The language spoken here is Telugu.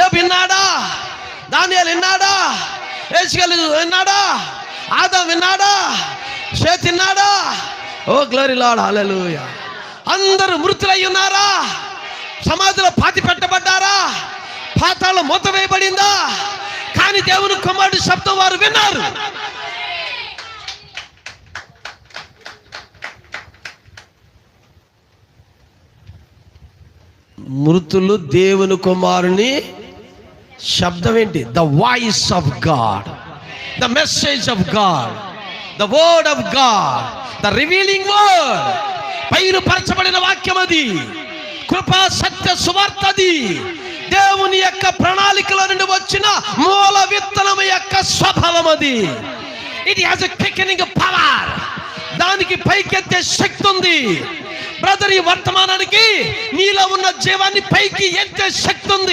ఏ విన్నాడా? దానియేలు విన్నాడా? యేషుయేలు విన్నాడా? ఆదాము విన్నాడా? షేతు విన్నాడా? ఓ గ్లోరీ లార్డ్, హల్లెలూయా. అందరూ మృతులై ఉన్నారా? సమాధిలో పాతి పెట్టబడ్డారా? పాతాళం మూత వేయబడిందా? కానీ దేవుని కుమారుడి శబ్దం వారు విన్నారు. మృతులు దేవుని కుమారుని శబ్దం ఏంటి? The voice of God, the message of God, the word of God, the revealing word. పైరుపరచబడిన వాక్యం అది, కృపా సత్య సువార్త అది, దేవుని యొక్క ప్రణాళికలో నుండి వచ్చిన మూల విత్తనం యొక్క స్వభావం అది. It has a quickening power. దానికి పైకెత్తే శక్తి ఉంది. బ్రదర్, ఈ వర్తమానానికి నీలో ఉన్న జీవాన్ని పైకి ఎత్తే శక్తి ఉంది.